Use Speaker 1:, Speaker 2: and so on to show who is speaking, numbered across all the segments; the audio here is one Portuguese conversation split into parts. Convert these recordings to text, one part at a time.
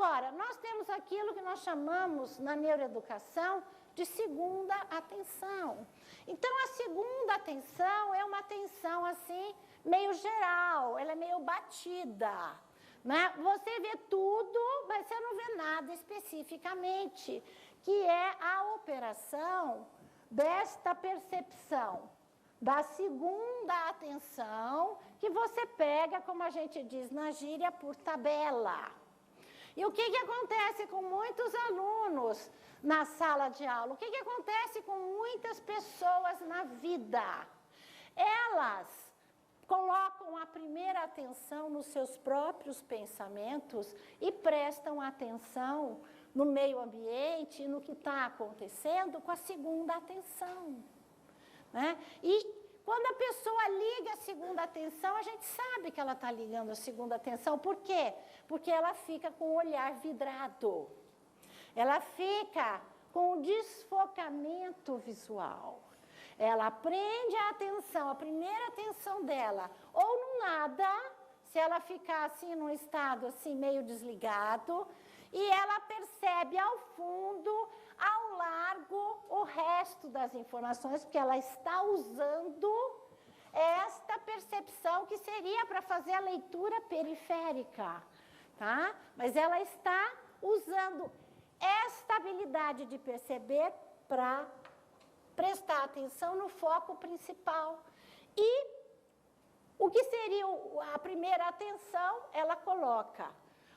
Speaker 1: Agora, nós temos aquilo que nós chamamos na neuroeducação de segunda atenção. Então, a segunda atenção é uma atenção assim, meio geral, ela é meio batida. Né? Você vê tudo, mas você não vê nada especificamente, que é a operação desta percepção, da segunda atenção, que você pega, como a gente diz na gíria, por tabela. E o que acontece com muitos alunos na sala de aula? O que acontece com muitas pessoas na vida? Elas colocam a primeira atenção nos seus próprios pensamentos e prestam atenção no meio ambiente, no que está acontecendo, com a segunda atenção. Né? E quando a pessoa liga a segunda atenção, a gente sabe que ela está ligando a segunda atenção. Por quê? Porque ela fica com o olhar vidrado. Ela fica com o desfocamento visual. Ela prende a atenção, a primeira atenção dela, ou no nada, se ela ficar assim num estado assim meio desligado, e ela percebe ao fundo, ao largo, o resto das informações, porque ela está usando esta percepção que seria para fazer a leitura periférica, tá? Mas ela está usando esta habilidade de perceber para prestar atenção no foco principal. E o que seria a primeira atenção, ela coloca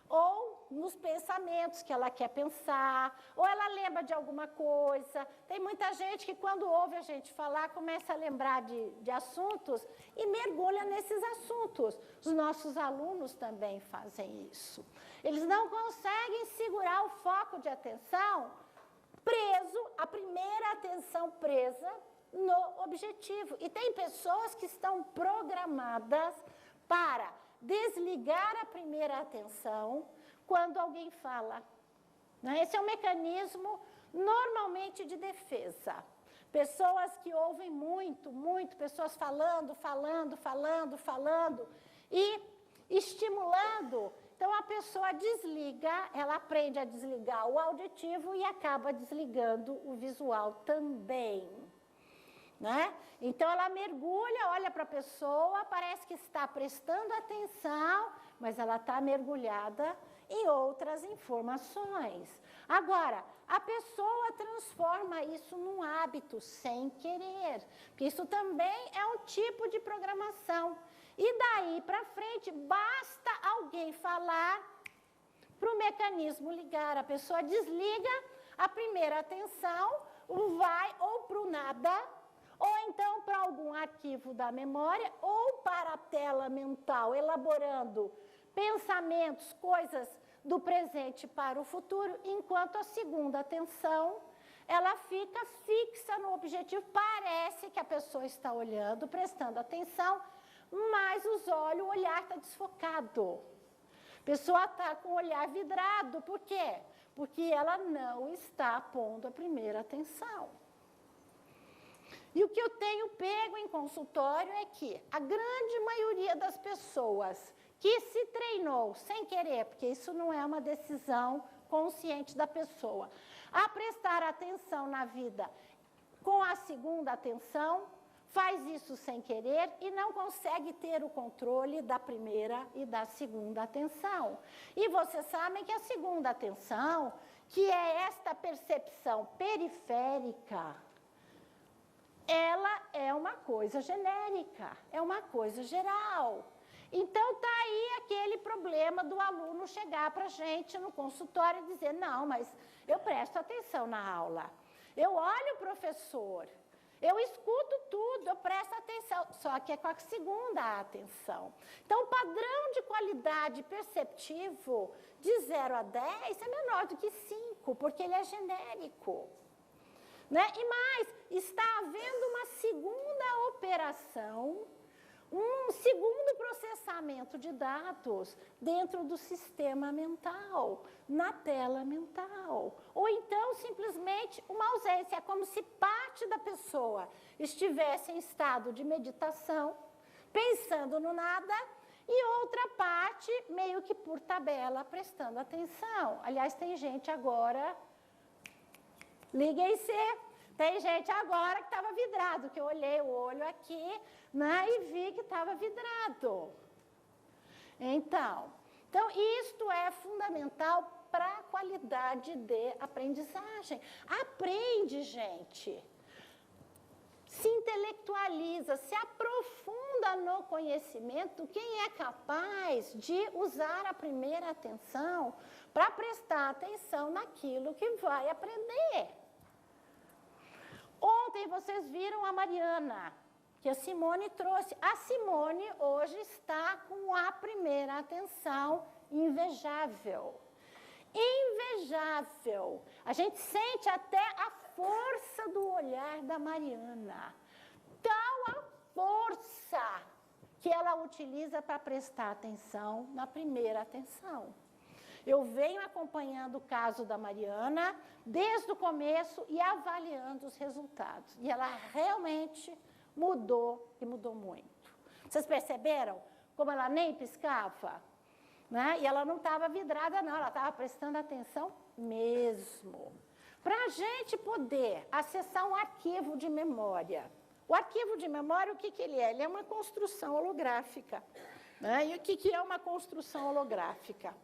Speaker 1: ou nos pensamentos que ela quer pensar, ou ela lembra de alguma coisa. Tem muita gente que quando ouve a gente falar, começa a lembrar de assuntos e mergulha nesses assuntos. Os nossos alunos também fazem isso. Eles não conseguem segurar o foco de atenção preso, a primeira atenção presa no objetivo. E tem pessoas que estão programadas para desligar a primeira atenção quando alguém fala. Esse é um mecanismo normalmente de defesa. Pessoas que ouvem muito, pessoas falando e estimulando. Então, a pessoa desliga, ela aprende a desligar o auditivo e acaba desligando o visual também. Né? Então, ela mergulha, olha para a pessoa, parece que está prestando atenção, mas ela está mergulhada em outras informações. Agora, a pessoa transforma isso num hábito sem querer, porque isso também é um tipo de programação. E daí para frente, basta alguém falar para o mecanismo ligar. A pessoa desliga a primeira atenção, vai ou para o nada, ou então para algum arquivo da memória, ou para a tela mental, elaborando pensamentos, coisas do presente para o futuro, enquanto a segunda atenção, ela fica fixa no objetivo. Parece que a pessoa está olhando, prestando atenção, mas o olhar está desfocado. A pessoa está com o olhar vidrado. Por quê? Porque ela não está pondo a primeira atenção. E o que eu tenho pego em consultório é que a grande maioria das pessoas que se treinou sem querer, porque isso não é uma decisão consciente da pessoa, a prestar atenção na vida com a segunda atenção, faz isso sem querer e não consegue ter o controle da primeira e da segunda atenção. E vocês sabem que a segunda atenção, que é esta percepção periférica, ela é uma coisa genérica, é uma coisa geral. Então, está aí aquele problema do aluno chegar para a gente no consultório e dizer, não, mas eu presto atenção na aula, eu olho o professor, eu escuto tudo, eu presto atenção, só que é com a segunda atenção. Então, o padrão de qualidade perceptivo de 0 a 10 é menor do que 5, porque ele é genérico. Né? E mais, está havendo uma segunda operação, um segundo processamento de dados dentro do sistema mental, na tela mental. Ou então, simplesmente, uma ausência. É como se parte da pessoa estivesse em estado de meditação, pensando no nada, e outra parte meio que por tabela, prestando atenção. Aliás, tem gente agora, liguem-se, tem gente agora que estava vidrado, que eu olhei o olho aqui, né, e vi que estava vidrado. Então, isto é fundamental para a qualidade de aprendizagem. Aprende, gente. Se intelectualiza, se aprofunda no conhecimento, quem é capaz de usar a primeira atenção para prestar atenção naquilo que vai aprender. Ontem vocês viram a Mariana, que a Simone trouxe. A Simone hoje está com a primeira atenção invejável. Invejável. A gente sente até a força do olhar da Mariana. Tal a força que ela utiliza para prestar atenção na primeira atenção. Eu venho acompanhando o caso da Mariana desde o começo e avaliando os resultados. E ela realmente mudou, e mudou muito. Vocês perceberam como ela nem piscava? Né? E ela não estava vidrada, não, ela estava prestando atenção mesmo. Para a gente poder acessar um arquivo de memória. O arquivo de memória, o que ele é? Ele é uma construção holográfica. Né? E o que é uma construção holográfica?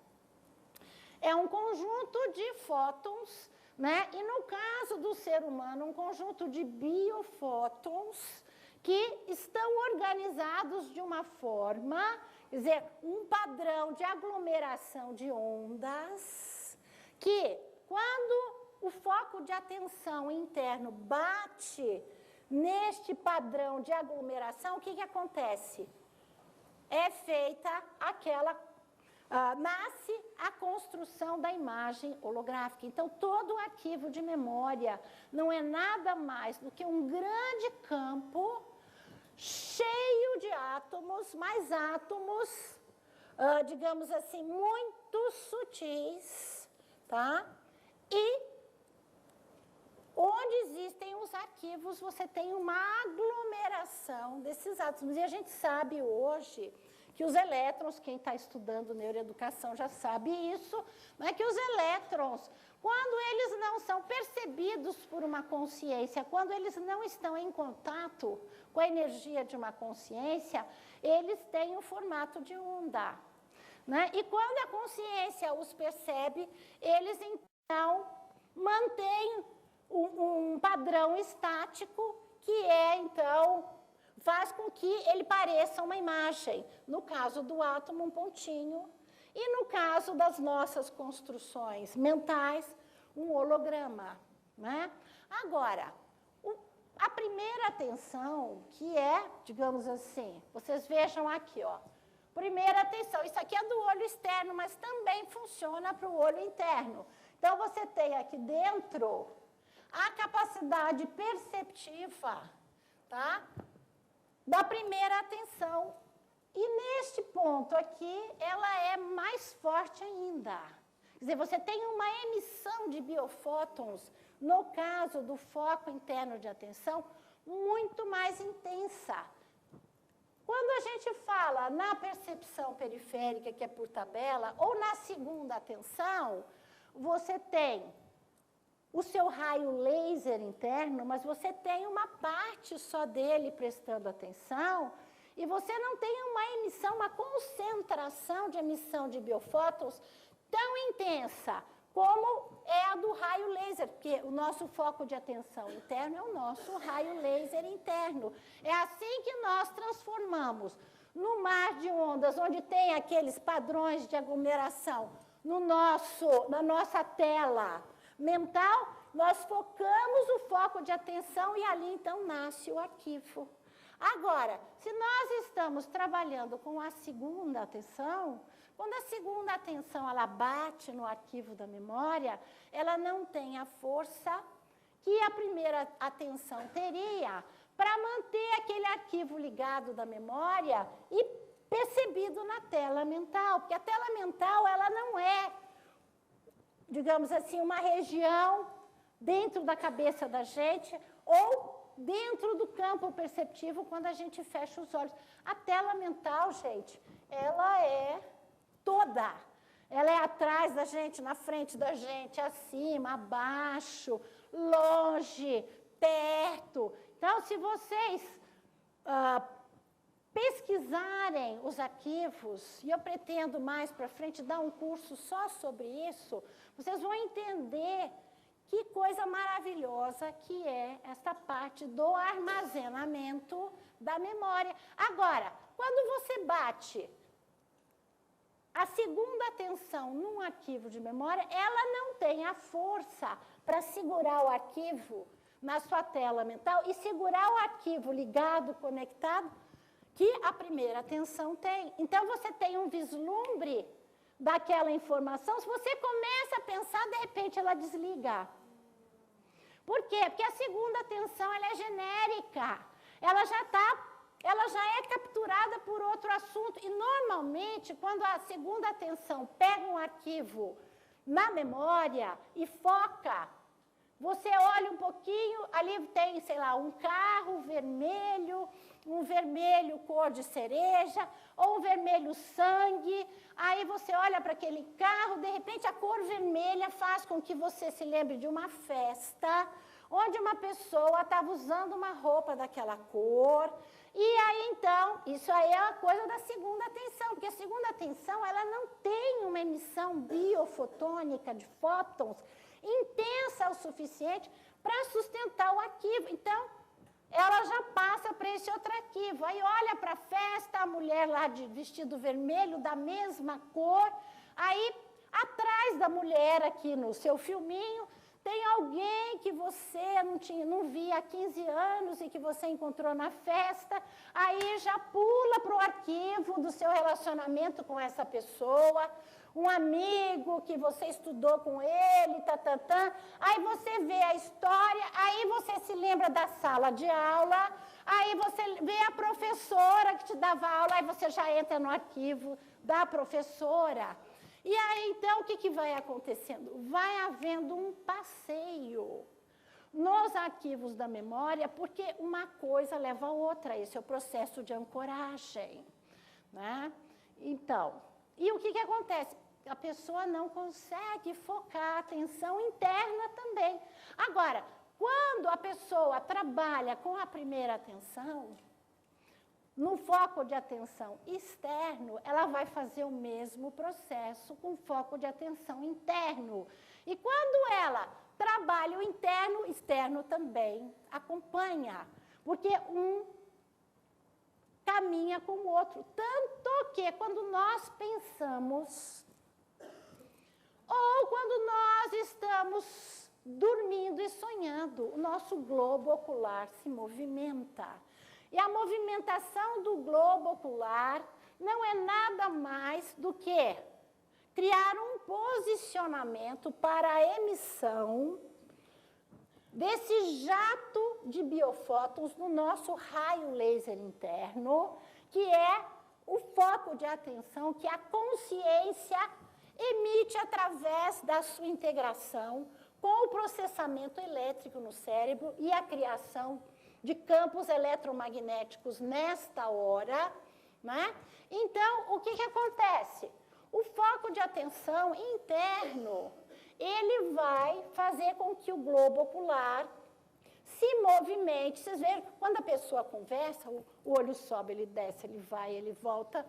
Speaker 1: É um conjunto de fótons, né? E no caso do ser humano, um conjunto de biofótons que estão organizados de uma forma, quer dizer, um padrão de aglomeração de ondas, que quando o foco de atenção interno bate neste padrão de aglomeração, o que acontece? É feita aquela... nasce a construção da imagem holográfica. Então, todo o arquivo de memória não é nada mais do que um grande campo cheio de átomos, mais átomos, digamos assim, muito sutis, tá? E onde existem os arquivos, você tem uma aglomeração desses átomos. E a gente sabe hoje que os elétrons, quem está estudando neuroeducação já sabe isso, né, que os elétrons, quando eles não são percebidos por uma consciência, quando eles não estão em contato com a energia de uma consciência, eles têm o formato de onda. Né? E quando a consciência os percebe, eles então mantêm um padrão estático que é, então, faz com que ele pareça uma imagem. No caso do átomo, um pontinho. E no caso das nossas construções mentais, um holograma. Né? Agora, a primeira atenção, que é, digamos assim, vocês vejam aqui, ó. Primeira atenção, isso aqui é do olho externo, mas também funciona para o olho interno. Então, você tem aqui dentro a capacidade perceptiva, tá? Da primeira atenção. E neste ponto aqui, ela é mais forte ainda. Quer dizer, você tem uma emissão de biofótons, no caso do foco interno de atenção, muito mais intensa. Quando a gente fala na percepção periférica, que é por tabela, ou na segunda atenção, você tem o seu raio laser interno, mas você tem uma parte só dele prestando atenção, e você não tem uma emissão, uma concentração de emissão de biofótons tão intensa como é a do raio laser, porque o nosso foco de atenção interno é o nosso raio laser interno. É assim que nós transformamos no mar de ondas, onde tem aqueles padrões de aglomeração, na nossa tela mental, nós focamos o foco de atenção e ali, então, nasce o arquivo. Agora, se nós estamos trabalhando com a segunda atenção, quando a segunda atenção ela bate no arquivo da memória, ela não tem a força que a primeira atenção teria para manter aquele arquivo ligado da memória e percebido na tela mental. Porque a tela mental ela não é, digamos assim, uma região dentro da cabeça da gente ou dentro do campo perceptivo quando a gente fecha os olhos. A tela mental, gente, ela é toda. Ela é atrás da gente, na frente da gente, acima, abaixo, longe, perto. Então, se vocês pesquisarem os arquivos, e eu pretendo mais para frente dar um curso só sobre isso, vocês vão entender que coisa maravilhosa que é esta parte do armazenamento da memória. Agora, quando você bate a segunda tensão num arquivo de memória, ela não tem a força para segurar o arquivo na sua tela mental e segurar o arquivo ligado, conectado, que a primeira tensão tem. Então, você tem um vislumbre daquela informação. Se você começa a pensar, de repente, ela desliga. Por quê? Porque a segunda tensão ela é genérica. Ela já é capturada por outro assunto. E, normalmente, quando a segunda tensão pega um arquivo na memória e foca, você olha um pouquinho, ali tem, sei lá, um carro vermelho, um vermelho cor de cereja, ou um vermelho sangue. Aí você olha para aquele carro, de repente a cor vermelha faz com que você se lembre de uma festa, onde uma pessoa estava usando uma roupa daquela cor. E aí, então, isso aí é a coisa da segunda tensão, porque a segunda tensão, ela não tem uma emissão biofotônica de fótons intensa o suficiente para sustentar o arquivo. Então, ela já passa para esse outro arquivo. Aí olha para a festa, a mulher lá de vestido vermelho, da mesma cor. Aí, atrás da mulher aqui no seu filminho, tem alguém que você não via há 15 anos e que você encontrou na festa. Aí já pula para o arquivo do seu relacionamento com essa pessoa. Um amigo que você estudou com ele, aí você vê a história, aí você se lembra da sala de aula, aí você vê a professora que te dava aula, aí você já entra no arquivo da professora. E aí, então, o que vai acontecendo? Vai havendo um passeio nos arquivos da memória, porque uma coisa leva a outra, esse é o processo de ancoragem, né? Então, e o que acontece? A pessoa não consegue focar a atenção interna também. Agora, quando a pessoa trabalha com a primeira atenção, no foco de atenção externo, ela vai fazer o mesmo processo com foco de atenção interno. E quando ela trabalha o interno, o externo também acompanha, porque um caminha com o outro. Tanto que quando nós pensamos, ou quando nós estamos dormindo e sonhando, o nosso globo ocular se movimenta. E a movimentação do globo ocular não é nada mais do que criar um posicionamento para a emissão desse jato de biofótons no nosso raio laser interno, que é o foco de atenção que a consciência emite através da sua integração com o processamento elétrico no cérebro e a criação de campos eletromagnéticos nesta hora, né? Então, o que acontece? O foco de atenção interno, ele vai fazer com que o globo ocular se movimente. Vocês veem, quando a pessoa conversa, o olho sobe, ele desce, ele vai, ele volta.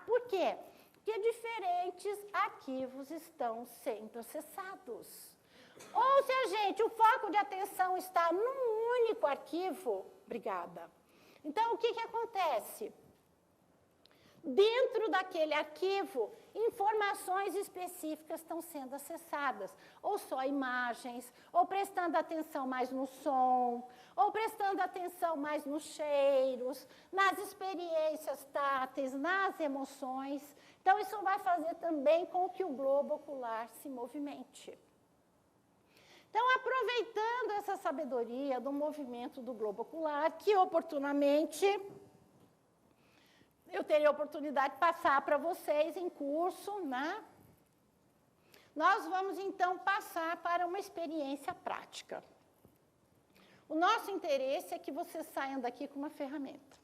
Speaker 1: Por quê? Porque diferentes arquivos estão sendo acessados. Ou seja, o foco de atenção está num único arquivo. Obrigada. Então, o que acontece? Dentro daquele arquivo, informações específicas estão sendo acessadas. Ou só imagens, ou prestando atenção mais no som, ou prestando atenção mais nos cheiros, nas experiências táteis, nas emoções. Então, isso vai fazer também com que o globo ocular se movimente. Então, aproveitando essa sabedoria do movimento do globo ocular, que oportunamente eu teria a oportunidade de passar para vocês em curso, né? Nós vamos, então, passar para uma experiência prática. O nosso interesse é que vocês saiam daqui com uma ferramenta.